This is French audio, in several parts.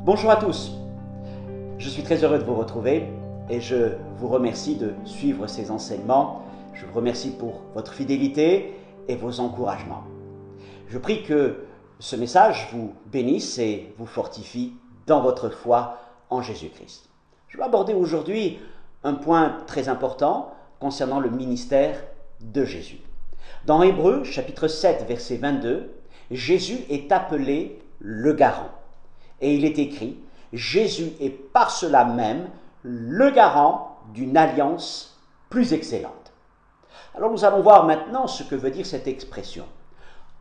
Bonjour à tous, je suis très heureux de vous retrouver et je vous remercie de suivre ces enseignements. Je vous remercie pour votre fidélité et vos encouragements. Je prie que ce message vous bénisse et vous fortifie dans votre foi en Jésus-Christ. Je vais aborder aujourd'hui un point très important concernant le ministère de Jésus. Dans Hébreux, chapitre 7, verset 22, Jésus est appelé le garant. Et il est écrit, Jésus est par cela même le garant d'une alliance plus excellente. Alors nous allons voir maintenant ce que veut dire cette expression.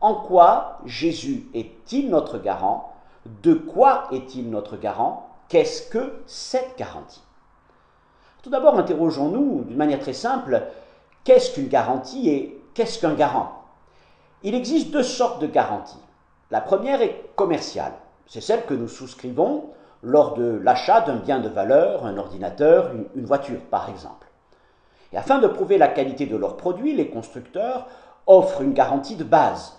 En quoi Jésus est-il notre garant? De quoi est-il notre garant? Qu'est-ce que cette garantie? Tout d'abord, interrogeons-nous d'une manière très simple, qu'est-ce qu'une garantie et qu'est-ce qu'un garant? Il existe deux sortes de garanties. La première est commerciale. C'est celle que nous souscrivons lors de l'achat d'un bien de valeur, un ordinateur, une voiture par exemple. Et afin de prouver la qualité de leurs produits, les constructeurs offrent une garantie de base,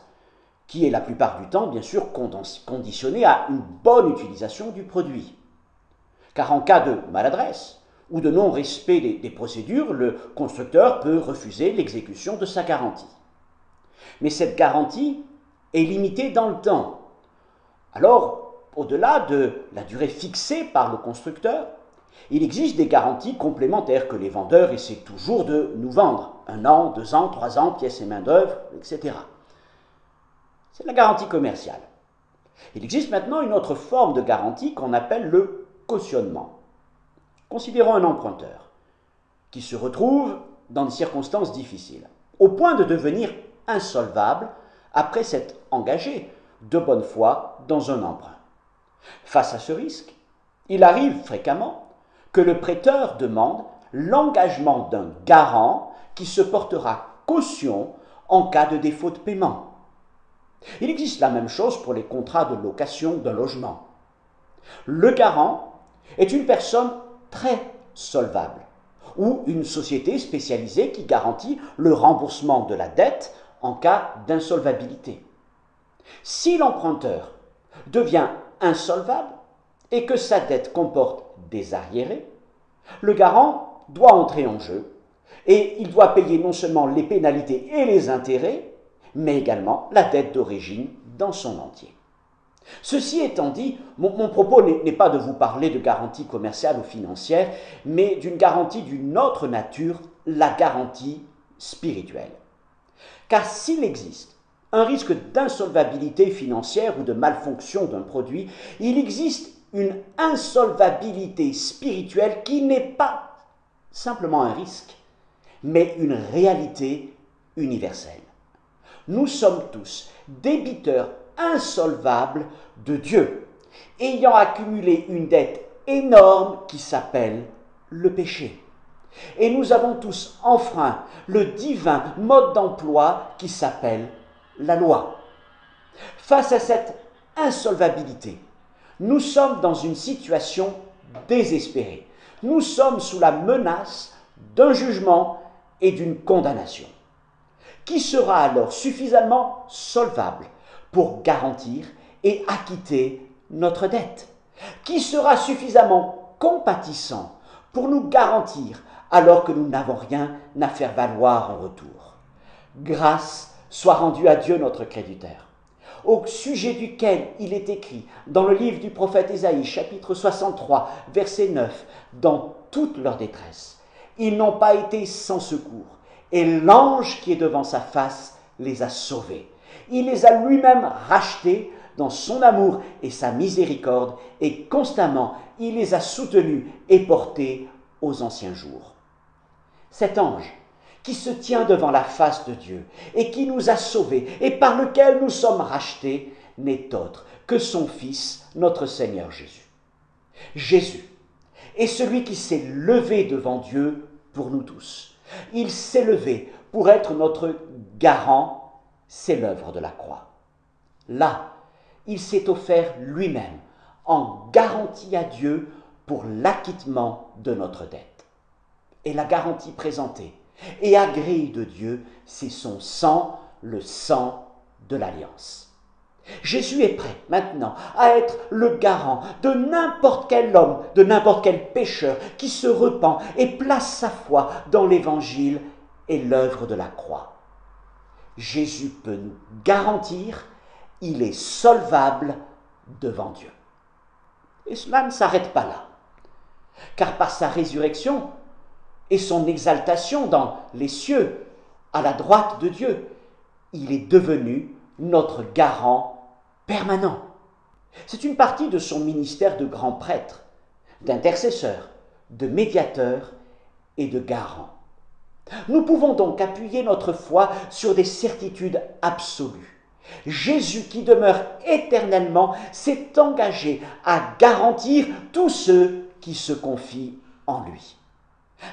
qui est la plupart du temps bien sûr conditionnée à une bonne utilisation du produit. Car en cas de maladresse ou de non-respect des procédures, le constructeur peut refuser l'exécution de sa garantie. Mais cette garantie est limitée dans le temps. Alors, au-delà de la durée fixée par le constructeur, il existe des garanties complémentaires que les vendeurs essaient toujours de nous vendre. 1 an, 2 ans, 3 ans, pièces et main-d'œuvre, etc. C'est la garantie commerciale. Il existe maintenant une autre forme de garantie qu'on appelle le cautionnement. Considérons un emprunteur qui se retrouve dans des circonstances difficiles, au point de devenir insolvable après s'être engagé de bonne foi dans un emprunt. Face à ce risque, il arrive fréquemment que le prêteur demande l'engagement d'un garant qui se portera caution en cas de défaut de paiement. Il existe la même chose pour les contrats de location d'un logement. Le garant est une personne très solvable ou une société spécialisée qui garantit le remboursement de la dette en cas d'insolvabilité. Si l'emprunteur devient insolvable et que sa dette comporte des arriérés, le garant doit entrer en jeu et il doit payer non seulement les pénalités et les intérêts, mais également la dette d'origine dans son entier. Ceci étant dit, mon propos n'est pas de vous parler de garantie commerciale ou financière, mais d'une garantie d'une autre nature, la garantie spirituelle. Car s'il existe un risque d'insolvabilité financière ou de malfonction d'un produit, il existe une insolvabilité spirituelle qui n'est pas simplement un risque, mais une réalité universelle. Nous sommes tous débiteurs insolvables de Dieu, ayant accumulé une dette énorme qui s'appelle le péché. Et nous avons tous enfreint le divin mode d'emploi qui s'appelle la loi. Face à cette insolvabilité, nous sommes dans une situation désespérée. Nous sommes sous la menace d'un jugement et d'une condamnation. Qui sera alors suffisamment solvable pour garantir et acquitter notre dette? Qui sera suffisamment compatissant pour nous garantir alors que nous n'avons rien à faire valoir en retour? Grâce soit rendue à Dieu notre créditeur, au sujet duquel il est écrit dans le livre du prophète Ésaïe, chapitre 63, verset 9, dans toute leur détresse, ils n'ont pas été sans secours, et l'ange qui est devant sa face les a sauvés. Il les a lui-même rachetés dans son amour et sa miséricorde, et constamment il les a soutenus et portés aux anciens jours. Cet ange qui se tient devant la face de Dieu et qui nous a sauvés et par lequel nous sommes rachetés, n'est autre que son Fils, notre Seigneur Jésus. Jésus est celui qui s'est levé devant Dieu pour nous tous. Il s'est levé pour être notre garant, c'est l'œuvre de la croix. Là, il s'est offert lui-même en garantie à Dieu pour l'acquittement de notre dette. Et la garantie présentée et agréée de Dieu, c'est son sang, le sang de l'alliance. Jésus est prêt maintenant à être le garant de n'importe quel homme, de n'importe quel pécheur qui se repent et place sa foi dans l'Évangile et l'œuvre de la croix. Jésus peut nous garantir, il est solvable devant Dieu. Et cela ne s'arrête pas là, car par sa résurrection et son exaltation dans les cieux, à la droite de Dieu, il est devenu notre garant permanent. C'est une partie de son ministère de grand prêtre, d'intercesseur, de médiateur et de garant. Nous pouvons donc appuyer notre foi sur des certitudes absolues. Jésus, qui demeure éternellement, s'est engagé à garantir tous ceux qui se confient en lui.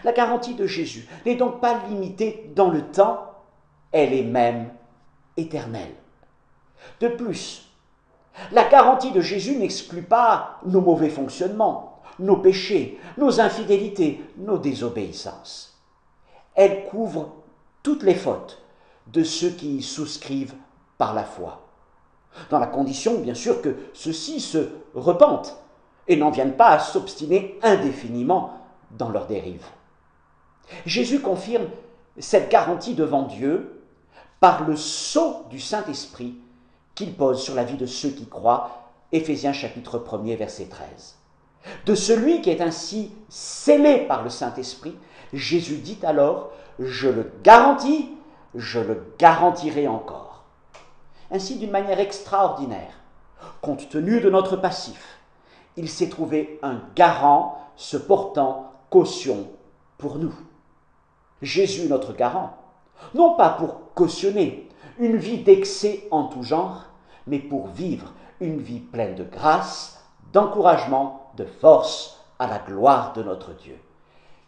La garantie de Jésus n'est donc pas limitée dans le temps, elle est même éternelle. De plus, la garantie de Jésus n'exclut pas nos mauvais fonctionnements, nos péchés, nos infidélités, nos désobéissances. Elle couvre toutes les fautes de ceux qui y souscrivent par la foi, dans la condition, bien sûr, que ceux-ci se repentent et n'en viennent pas à s'obstiner indéfiniment dans leur dérive. Jésus confirme cette garantie devant Dieu par le sceau du Saint-Esprit qu'il pose sur la vie de ceux qui croient, Éphésiens chapitre 1er, verset 13. De celui qui est ainsi scellé par le Saint-Esprit, Jésus dit alors « Je le garantis, je le garantirai encore ». Ainsi, d'une manière extraordinaire, compte tenu de notre passif, il s'est trouvé un garant se portant caution pour nous. Jésus, notre garant, non pas pour cautionner une vie d'excès en tout genre, mais pour vivre une vie pleine de grâce, d'encouragement, de force à la gloire de notre Dieu.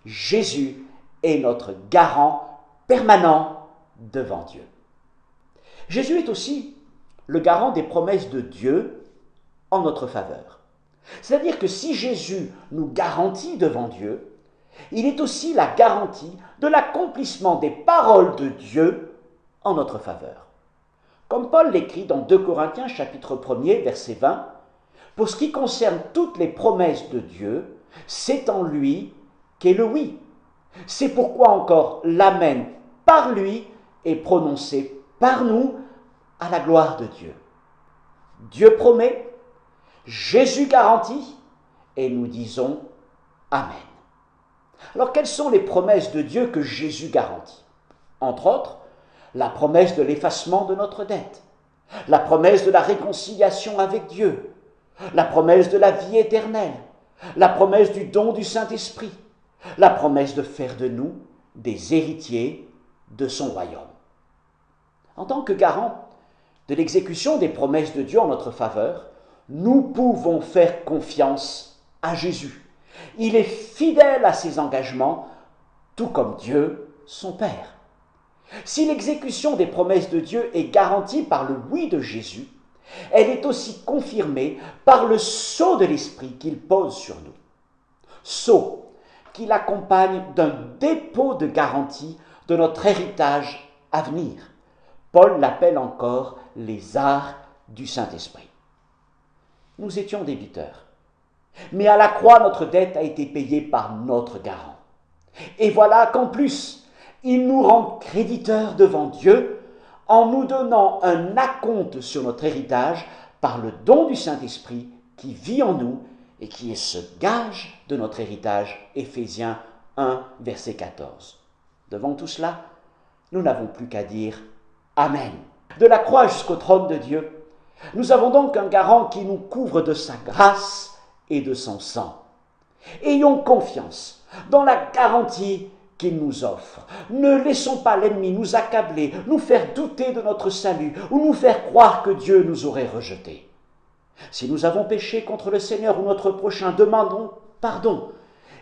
Jésus est notre garant permanent devant Dieu. Jésus est aussi le garant des promesses de Dieu en notre faveur. C'est-à-dire que si Jésus nous garantit devant Dieu, il est aussi la garantie de l'accomplissement des paroles de Dieu en notre faveur. Comme Paul l'écrit dans 2 Corinthiens chapitre 1er, verset 20, « Pour ce qui concerne toutes les promesses de Dieu, c'est en lui qu'est le oui. C'est pourquoi encore l'amen par lui est prononcé par nous à la gloire de Dieu. » Dieu promet, Jésus garantit, et nous disons Amen. Alors, quelles sont les promesses de Dieu que Jésus garantit? Entre autres, la promesse de l'effacement de notre dette, la promesse de la réconciliation avec Dieu, la promesse de la vie éternelle, la promesse du don du Saint-Esprit, la promesse de faire de nous des héritiers de son royaume. En tant que garant de l'exécution des promesses de Dieu en notre faveur, nous pouvons faire confiance à Jésus. Il est fidèle à ses engagements, tout comme Dieu, son Père. Si l'exécution des promesses de Dieu est garantie par le oui de Jésus, elle est aussi confirmée par le sceau de l'Esprit qu'il pose sur nous. Sceau qui l'accompagne d'un dépôt de garantie de notre héritage à venir. Paul l'appelle encore les arts du Saint-Esprit. Nous étions débiteurs, mais à la croix, notre dette a été payée par notre garant. Et voilà qu'en plus, il nous rend créditeurs devant Dieu en nous donnant un acompte sur notre héritage par le don du Saint-Esprit qui vit en nous et qui est ce gage de notre héritage, Éphésiens 1, verset 14. Devant tout cela, nous n'avons plus qu'à dire Amen. De la croix jusqu'au trône de Dieu, nous avons donc un garant qui nous couvre de sa grâce et de son sang. Ayons confiance dans la garantie qu'il nous offre. Ne laissons pas l'ennemi nous accabler, nous faire douter de notre salut ou nous faire croire que Dieu nous aurait rejetés. Si nous avons péché contre le Seigneur ou notre prochain, demandons pardon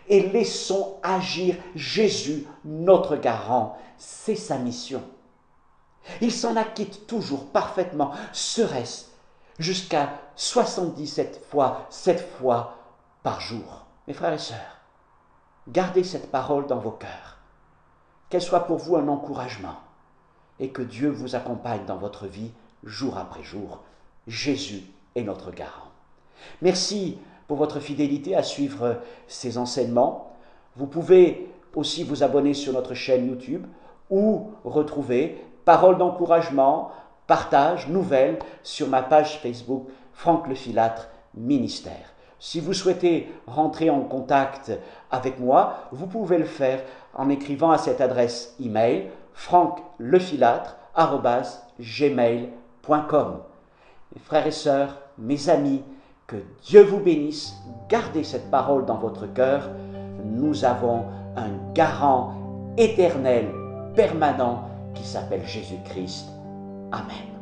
et laissons agir Jésus, notre garant. C'est sa mission. Il s'en acquitte toujours parfaitement, serait-ce jusqu'à 77 fois, 7 fois par jour. Mes frères et sœurs, gardez cette parole dans vos cœurs, qu'elle soit pour vous un encouragement et que Dieu vous accompagne dans votre vie jour après jour. Jésus est notre garant. Merci pour votre fidélité à suivre ces enseignements. Vous pouvez aussi vous abonner sur notre chaîne YouTube ou retrouver paroles d'encouragement, partages, nouvelles sur ma page Facebook Franck Lefilâtre Ministère. Si vous souhaitez rentrer en contact avec moi, vous pouvez le faire en écrivant à cette adresse email francklefilâtre@gmail.com. Mes frères et sœurs, mes amis, que Dieu vous bénisse. Gardez cette parole dans votre cœur. Nous avons un garant éternel, permanent, qui s'appelle Jésus-Christ. Amen.